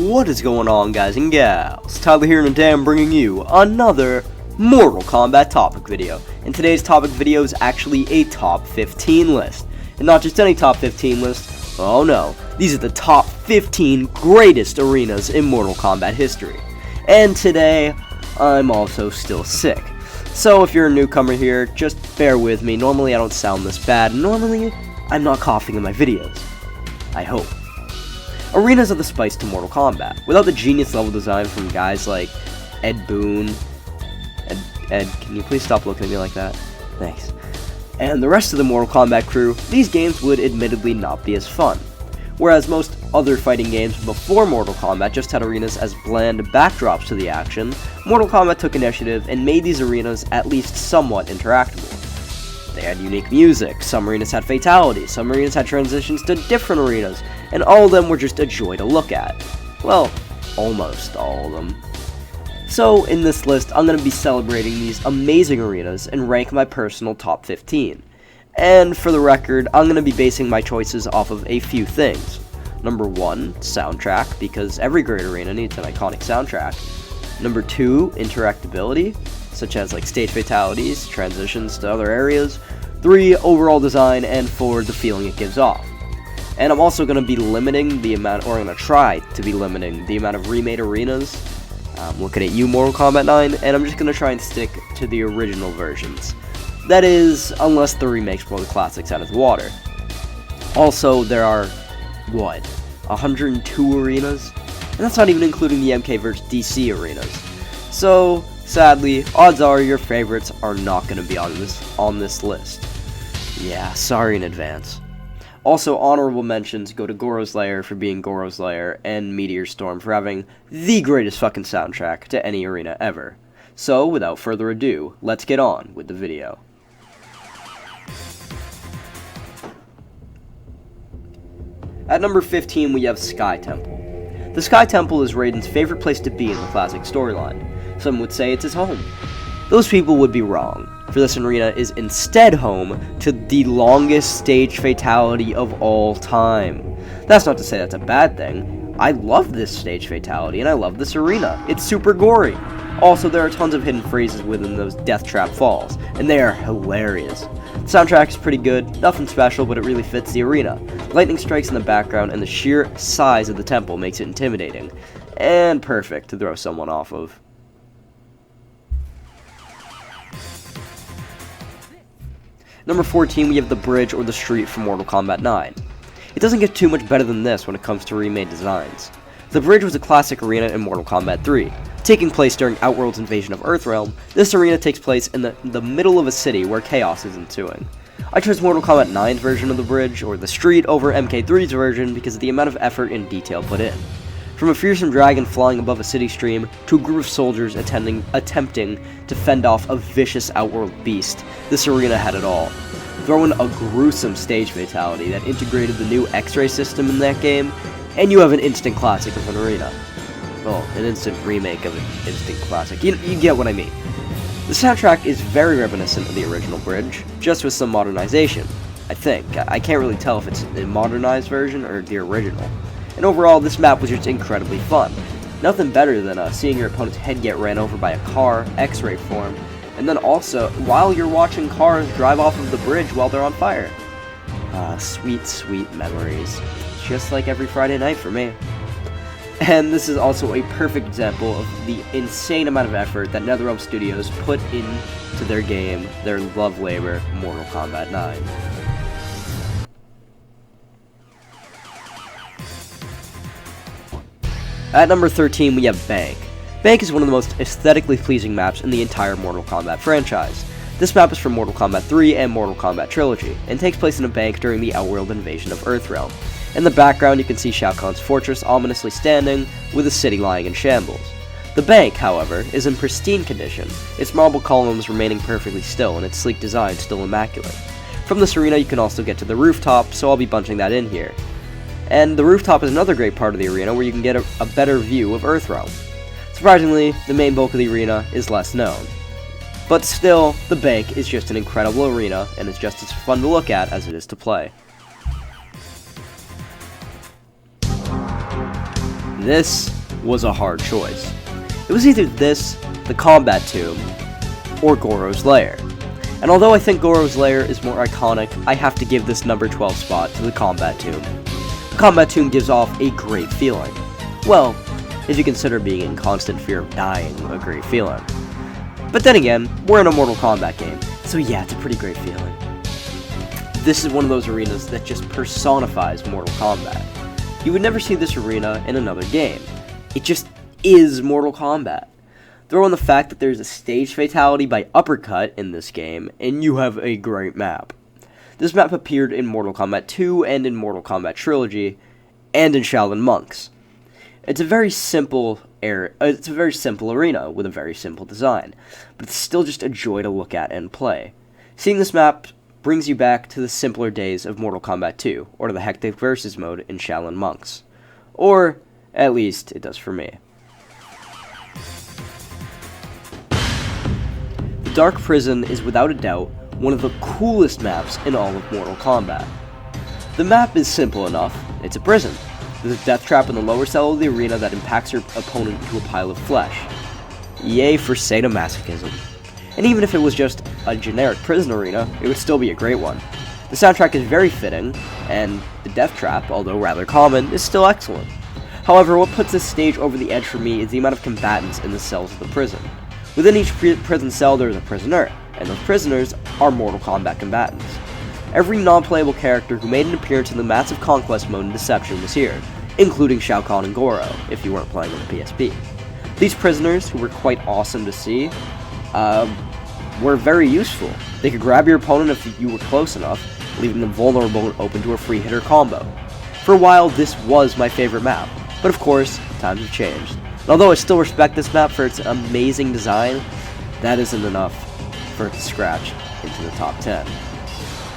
What is going on, guys and gals? Tyler here, and today I'm bringing you another Mortal Kombat topic video. And today's topic video is actually a top 15 list. And not just any top 15 list, oh no, these are the top 15 greatest arenas in Mortal Kombat history. And today, I'm also still sick. So if you're a newcomer here, just bear with me. Normally I don't sound this bad. Normally, I'm not coughing in my videos. I hope. Arenas are the spice to Mortal Kombat. Without the genius level design from guys like Ed Boon, Ed, can you please stop looking at me like that? Thanks. And the rest of the Mortal Kombat crew, these games would admittedly not be as fun. Whereas most other fighting games before Mortal Kombat just had arenas as bland backdrops to the action, Mortal Kombat took initiative and made these arenas at least somewhat interactable. They had unique music, some arenas had fatalities, some arenas had transitions to different arenas, and all of them were just a joy to look at. Well, almost all of them. So, in this list, I'm going to be celebrating these amazing arenas and rank my personal top 15. And for the record, I'm going to be basing my choices off of a few things. Number 1, soundtrack, because every great arena needs an iconic soundtrack. Number 2, interactability, such as like stage fatalities, transitions to other areas. 3, overall design, and 4, the feeling it gives off. And I'm also going to be limiting the amount, or I'm going to try to be limiting the amount of remade arenas. I'm looking at you, Mortal Kombat 9, and I'm just going to try and stick to the original versions. That is, unless the remakes blow the classics out of the water. Also, there are, 102 arenas? And that's not even including the MK vs. DC arenas. So, sadly, odds are your favorites are not going to be on this list. Yeah, sorry in advance. Also, honorable mentions go to Goro's Lair for being Goro's Lair, and Meteor Storm for having the greatest fucking soundtrack to any arena ever. So, without further ado, let's get on with the video. At number 15, we have Sky Temple. The Sky Temple is Raiden's favorite place to be in the classic storyline. Some would say it's his home. Those people would be wrong, for this arena is instead home to the longest stage fatality of all time. That's not to say that's a bad thing. I love this stage fatality, and I love this arena. It's super gory. Also, there are tons of hidden phrases within those Deathtrap falls, and they are hilarious. The soundtrack is pretty good, nothing special, but it really fits the arena. Lightning strikes in the background, and the sheer size of the temple makes it intimidating, and perfect to throw someone off of. Number 14, we have the bridge or the street from Mortal Kombat 9. It doesn't get too much better than this when it comes to remade designs. The bridge was a classic arena in Mortal Kombat 3. Taking place during Outworld's invasion of Earthrealm, this arena takes place in the middle of a city where chaos is ensuing. I chose Mortal Kombat 9's version of the bridge, or the street, over MK3's version because of the amount of effort and detail put in. From a fearsome dragon flying above a city stream, to a group of soldiers attempting to fend off a vicious Outworld beast, this arena had it all. Throw in a gruesome stage fatality that integrated the new X-ray system in that game, and you have an instant classic of an arena. Well, an instant remake of an instant classic. You get what I mean. The soundtrack is very reminiscent of the original bridge, just with some modernization, I think. I can't really tell if it's a modernized version or the original. And overall, this map was just incredibly fun. Nothing better than seeing your opponent's head get ran over by a car, X-ray form, and then also, while you're watching cars drive off of the bridge while they're on fire. Sweet, sweet memories. Just like every Friday night for me. And this is also a perfect example of the insane amount of effort that NetherRealm Studios put into their game, their love labor, Mortal Kombat 9. At number 13, we have Bank. Bank is one of the most aesthetically pleasing maps in the entire Mortal Kombat franchise. This map is from Mortal Kombat 3 and Mortal Kombat Trilogy, and takes place in a bank during the Outworld invasion of Earthrealm. In the background, you can see Shao Kahn's fortress ominously standing, with the city lying in shambles. The bank, however, is in pristine condition, its marble columns remaining perfectly still, and its sleek design still immaculate. From this arena, you can also get to the rooftop, so I'll be bunching that in here. And the rooftop is another great part of the arena where you can get a better view of Earthrealm. Surprisingly, the main bulk of the arena is less known. But still, the bank is just an incredible arena, and it's just as fun to look at as it is to play. This was a hard choice. It was either this, the Combat Tomb, or Goro's Lair. And although I think Goro's Lair is more iconic, I have to give this number 12 spot to the Combat Tomb. The Combat Tomb gives off a great feeling. Well, if you consider being in constant fear of dying a great feeling. But then again, we're in a Mortal Kombat game, so yeah, it's a pretty great feeling. This is one of those arenas that just personifies Mortal Kombat. You would never see this arena in another game. It just is Mortal Kombat. Throw in the fact that there's a stage fatality by uppercut in this game, and you have a great map. This map appeared in Mortal Kombat 2 and in Mortal Kombat Trilogy, and in Shaolin Monks. It's a very simple arena with a very simple design, but it's still just a joy to look at and play. Seeing this map brings you back to the simpler days of Mortal Kombat 2, or to the hectic versus mode in Shaolin Monks. Or, at least, it does for me. The Dark Prison is without a doubt one of the coolest maps in all of Mortal Kombat. The map is simple enough, it's a prison. There's a Deathtrap in the lower cell of the arena that impacts your opponent into a pile of flesh. Yay for sadomasochism. And even if it was just a generic prison arena, it would still be a great one. The soundtrack is very fitting, and the Deathtrap, although rather common, is still excellent. However, what puts this stage over the edge for me is the amount of combatants in the cells of the prison. Within each prison cell there is a prisoner, and those prisoners are Mortal Kombat combatants. Every non-playable character who made an appearance in the massive Conquest mode in Deception was here, including Shao Kahn and Goro, if you weren't playing on the PSP. These prisoners, who were quite awesome to see, were very useful. They could grab your opponent if you were close enough, leaving them vulnerable and open to a free hitter combo. For a while, this was my favorite map, but of course, times have changed. And although I still respect this map for its amazing design, that isn't enough for it to scratch into the top 10.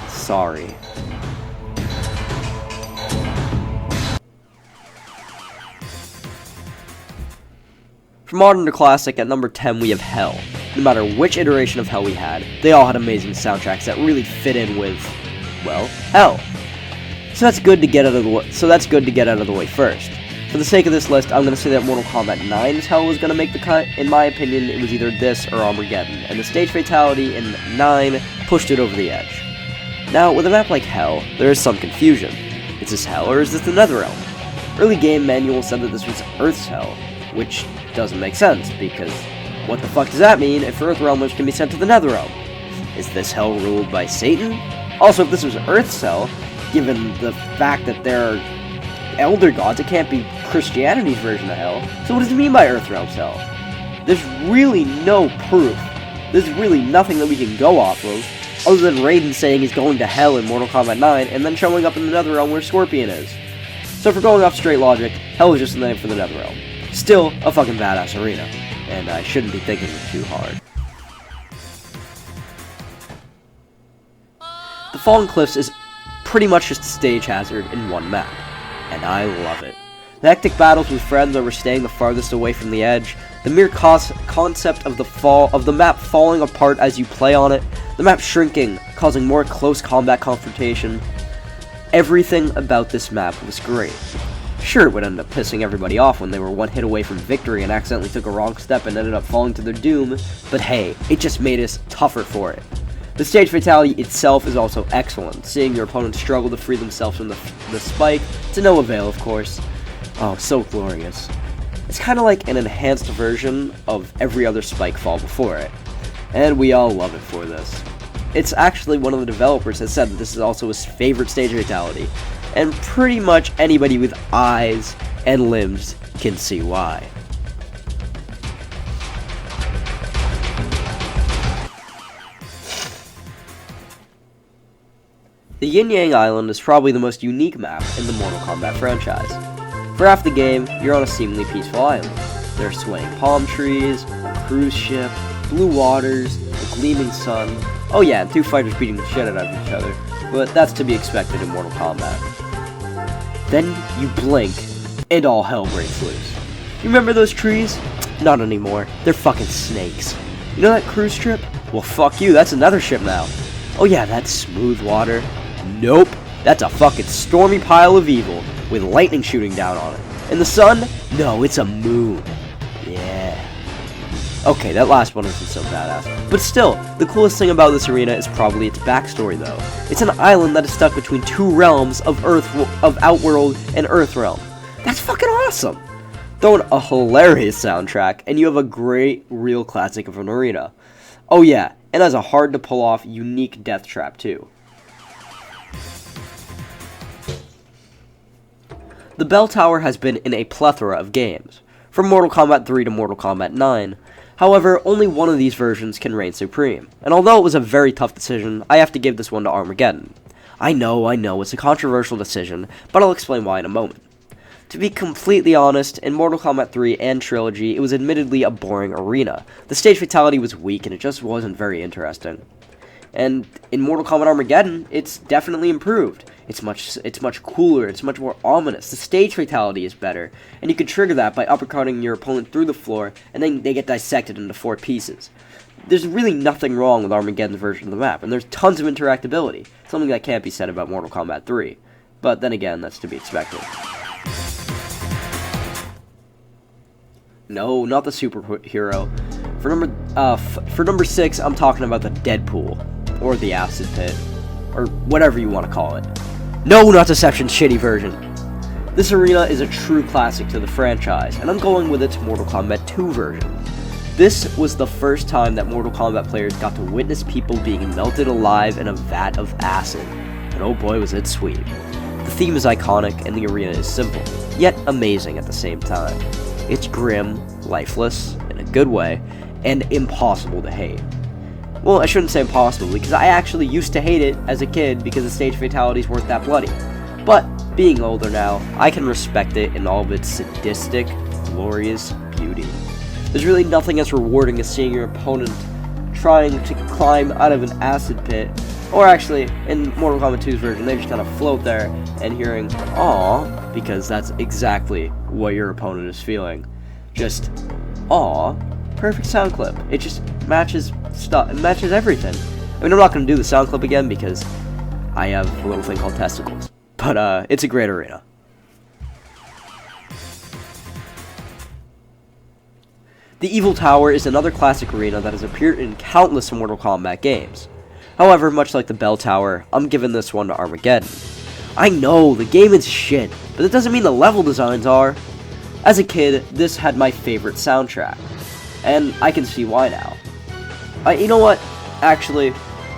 Sorry. From modern to classic, at number 10 we have Hell. No matter which iteration of Hell we had, they all had amazing soundtracks that really fit in with, well, Hell. So that's good to get out of the way first. For the sake of this list, I'm going to say that Mortal Kombat 9's Hell was going to make the cut. In my opinion, it was either this or Armageddon, and the stage fatality in 9 pushed it over the edge. Now, with a map like Hell, there is some confusion. Is this Hell or is this the Netherrealm? Early game manual said that this was Earth's Hell, which doesn't make sense, because what the fuck does that mean if Earthrealmers can be sent to the Netherrealm? Is this Hell ruled by Satan? Also, if this was Earth's Hell, given the fact that there are elder gods, it can't be Christianity's version of Hell. So what does it mean by Earthrealm's Hell? There's really no proof. There's really nothing that we can go off of, other than Raiden saying he's going to Hell in Mortal Kombat 9, and then showing up in the Netherrealm where Scorpion is. So if we're going off straight logic, Hell is just the name for the Netherrealm. Still, a fucking badass arena, and I shouldn't be thinking too hard. The Fallen Cliffs is pretty much just a stage hazard in one map, and I love it. The hectic battles with friends over staying the farthest away from the edge, the mere concept of the map falling apart as you play on it, the map shrinking, causing more close combat confrontation. Everything about this map was great. Sure, it would end up pissing everybody off when they were one hit away from victory and accidentally took a wrong step and ended up falling to their doom, but hey, it just made us tougher for it. The stage fatality itself is also excellent, seeing your opponent struggle to free themselves from the spike, to no avail of course. Oh, so glorious. It's kind of like an enhanced version of every other spike fall before it, and we all love it for this. It's actually one of the developers has said that this is also his favorite stage fatality, and pretty much anybody with eyes and limbs can see why. The Yinyang Island is probably the most unique map in the Mortal Kombat franchise. For half the game, you're on a seemingly peaceful island. There are swaying palm trees, a cruise ship, blue waters, a gleaming sun. Oh yeah, and two fighters beating the shit out of each other, but that's to be expected in Mortal Kombat. Then you blink, and all hell breaks loose. You remember those trees? Not anymore. They're fucking snakes. You know that cruise ship? Well, fuck you, that's another ship now. Oh yeah, that's smooth water. Nope, that's a fucking stormy pile of evil with lightning shooting down on it. And the sun? No, it's a moon. Yeah. Okay, that last one isn't so badass. But still, the coolest thing about this arena is probably its backstory, though. It's an island that is stuck between two realms of Outworld and Earthrealm. That's fucking awesome! Throw in a hilarious soundtrack, and you have a great, real classic of an arena. Oh yeah, and has a hard-to-pull-off, unique Deathtrap, too. The Bell Tower has been in a plethora of games, from Mortal Kombat 3 to Mortal Kombat 9. However, only one of these versions can reign supreme, and although it was a very tough decision, I have to give this one to Armageddon. I know, it's a controversial decision, but I'll explain why in a moment. To be completely honest, in Mortal Kombat 3 and Trilogy, it was admittedly a boring arena. The stage fatality was weak, and it just wasn't very interesting. And in Mortal Kombat Armageddon, it's definitely improved. It's much cooler, it's much more ominous. The stage fatality is better, and you can trigger that by uppercutting your opponent through the floor, and then they get dissected into 4 pieces. There's really nothing wrong with Armageddon's version of the map, and there's tons of interactability, something that can't be said about Mortal Kombat 3. But then again, that's to be expected. No, not the superhero. For number 6, I'm talking about the Deadpool, or the Acid Pit, or whatever you want to call it. No, not Deception's shitty version. This arena is a true classic to the franchise, and I'm going with its Mortal Kombat 2 version. This was the first time that Mortal Kombat players got to witness people being melted alive in a vat of acid, and oh boy was it sweet. The theme is iconic, and the arena is simple, yet amazing at the same time. It's grim, lifeless, in a good way, and impossible to hate. Well, I shouldn't say impossible, because I actually used to hate it as a kid because the stage fatalities weren't that bloody. But, being older now, I can respect it in all of its sadistic, glorious beauty. There's really nothing as rewarding as seeing your opponent trying to climb out of an acid pit, or actually, in Mortal Kombat 2's version, they just kind of float there and hearing, "Aww," because that's exactly what your opponent is feeling. Just, "Aww." Perfect sound clip. It just matches stuff. It matches everything. I mean, I'm not going to do the sound clip again because I have a little thing called testicles. But, it's a great arena. The Evil Tower is another classic arena that has appeared in countless Mortal Kombat games. However, much like the Bell Tower, I'm giving this one to Armageddon. I know, the game is shit, but that doesn't mean the level designs are. As a kid, this had my favorite soundtrack. And I can see why now. You know what? Actually,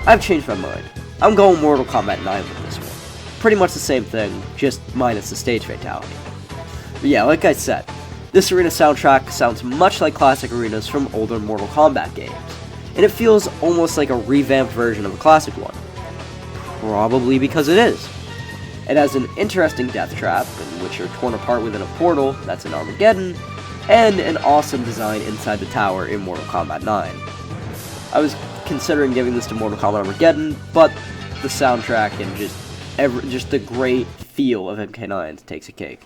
I've changed my mind. I'm going Mortal Kombat 9 with this one. Pretty much the same thing, just minus the stage fatality. But yeah, like I said, this arena soundtrack sounds much like classic arenas from older Mortal Kombat games. And it feels almost like a revamped version of a classic one. Probably because it is. It has an interesting Deathtrap, in which you're torn apart within a portal, that's in Armageddon, and an awesome design inside the tower in Mortal Kombat 9. I was considering giving this to Mortal Kombat Armageddon, but the soundtrack and just the great feel of MK9 takes a cake.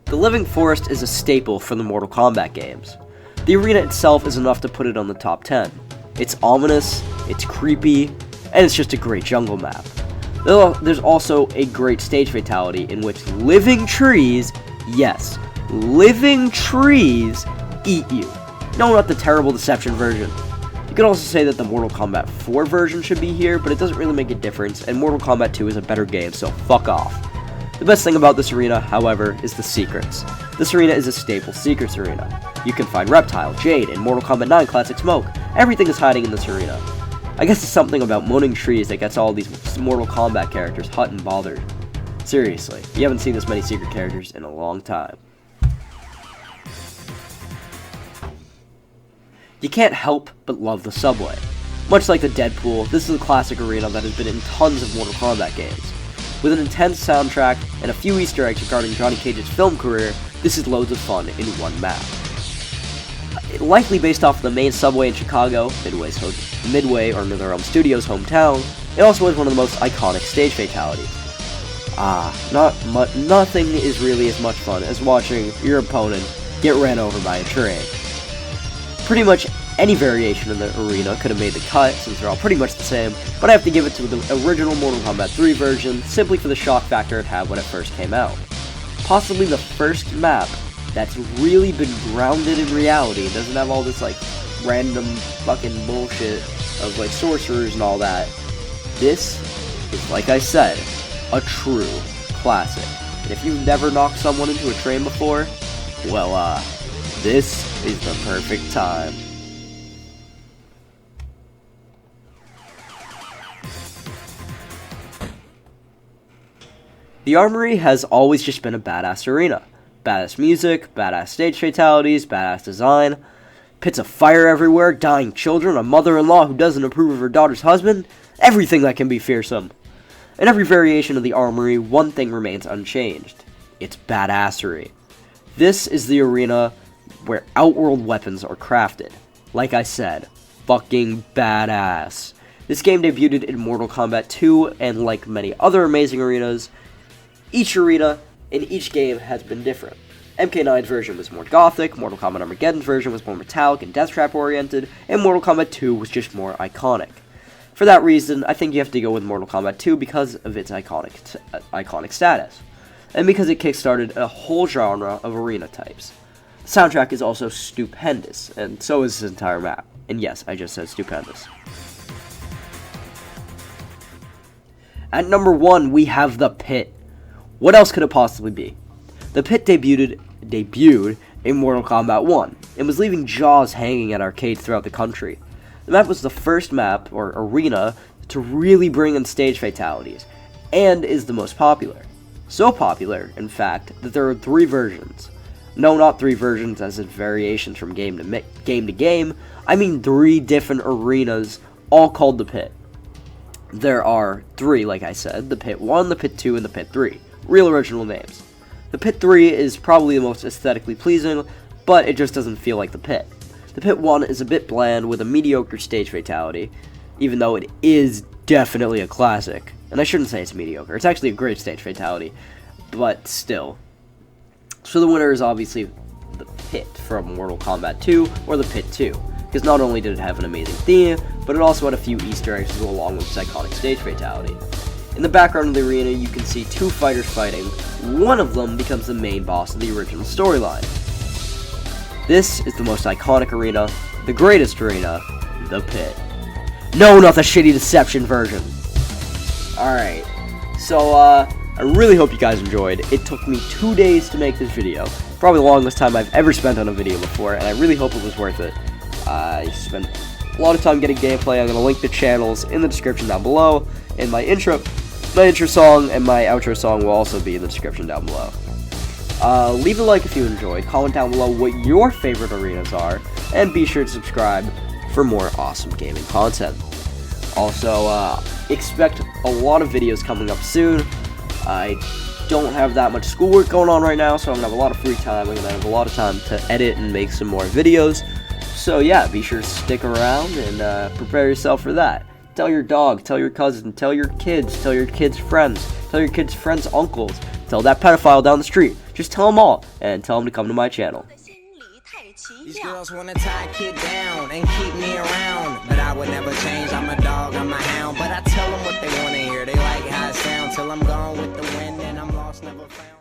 The Living Forest is a staple for the Mortal Kombat games. The arena itself is enough to put it on the top 10. It's ominous, it's creepy, and it's just a great jungle map. There's also a great stage fatality in which living trees, yes, living trees, eat you. No, not the terrible Deception version. You could also say that the Mortal Kombat 4 version should be here, but it doesn't really make a difference, and Mortal Kombat 2 is a better game, so fuck off. The best thing about this arena, however, is the secrets. This arena is a staple secrets arena. You can find Reptile, Jade, and Mortal Kombat 9 Classic Smoke. Everything is hiding in this arena. I guess it's something about moaning trees that gets all these Mortal Kombat characters hot and bothered. Seriously, you haven't seen this many secret characters in a long time. You can't help but love the subway. Much like the Deadpool, this is a classic arena that has been in tons of Mortal Kombat games. With an intense soundtrack and a few Easter eggs regarding Johnny Cage's film career, this is loads of fun in one map. Likely based off of the main subway in Chicago, Midway or NetherRealm Studios' hometown, it also has one of the most iconic stage fatalities. Nothing is really as much fun as watching your opponent get ran over by a train. Pretty much any variation in the arena could have made the cut, since they're all pretty much the same, but I have to give it to the original Mortal Kombat 3 version, simply for the shock factor it had when it first came out. Possibly the first map that's really been grounded in reality, doesn't have all this like random fucking bullshit of like sorcerers and all that. This is, like I said, a true classic. And if you've never knocked someone into a train before, well, this is the perfect time. The Armory has always just been a badass arena. Badass music, badass stage fatalities, badass design, pits of fire everywhere, dying children, a mother-in-law who doesn't approve of her daughter's husband, everything that can be fearsome. In every variation of the Armory, one thing remains unchanged. It's badassery. This is the arena where outworld weapons are crafted. Like I said, fucking badass. This game debuted in Mortal Kombat 2, and like many other amazing arenas, each arena in each game has been different. MK9's version was more gothic, Mortal Kombat Armageddon's version was more metallic and Deathtrap oriented, and Mortal Kombat 2 was just more iconic. For that reason, I think you have to go with Mortal Kombat 2 because of its iconic status, and because it kickstarted a whole genre of arena types. The soundtrack is also stupendous, and so is this entire map. And yes, I just said stupendous. At number 1, we have the Pit. What else could it possibly be? The Pit debuted in Mortal Kombat 1, and was leaving jaws hanging at arcades throughout the country. The map was the first map, or arena, to really bring in stage fatalities, and is the most popular. So popular, in fact, that there are 3 versions. No, not 3 versions as in variations from game to game, I mean 3 different arenas, all called the Pit. There are 3, like I said, the Pit 1, the Pit 2, and the Pit 3. Real original names. The Pit 3 is probably the most aesthetically pleasing, but it just doesn't feel like the Pit. The Pit 1 is a bit bland with a mediocre stage fatality, even though it is definitely a classic. And I shouldn't say it's mediocre, it's actually a great stage fatality, but still. So the winner is obviously the Pit from Mortal Kombat 2, or the Pit 2, because not only did it have an amazing theme, but it also had a few Easter eggs to go along with its iconic stage fatality. In the background of the arena, you can see 2 fighters fighting. One of them becomes the main boss of the original storyline. This is the most iconic arena, the greatest arena, the Pit. No, not the shitty Deception version. Alright, so, I really hope you guys enjoyed. It took me 2 days to make this video. Probably the longest time I've ever spent on a video before, and I really hope it was worth it. I spent a lot of time getting gameplay. I'm going to link the channels in the description down below, and my intro song and my outro song will also be in the description down below. Leave a like if you enjoyed, comment down below what your favorite arenas are, and be sure to subscribe for more awesome gaming content. Also, expect a lot of videos coming up soon. I don't have that much schoolwork going on right now, so I'm going to have a lot of free time. I'm going to have a lot of time to edit and make some more videos. So yeah, be sure to stick around and prepare yourself for that. Tell your dog, tell your cousin, tell your kids friends, tell your kids' friends' uncles, tell that pedophile down the street. Just tell them all, and tell them to come to my channel. These girls wanna tie a kid down and keep me around, but I would never change. I'm a dog, I'm a hound, but I tell them what they wanna hear. They like how it sounds till I'm gone with the wind and I'm lost, never found.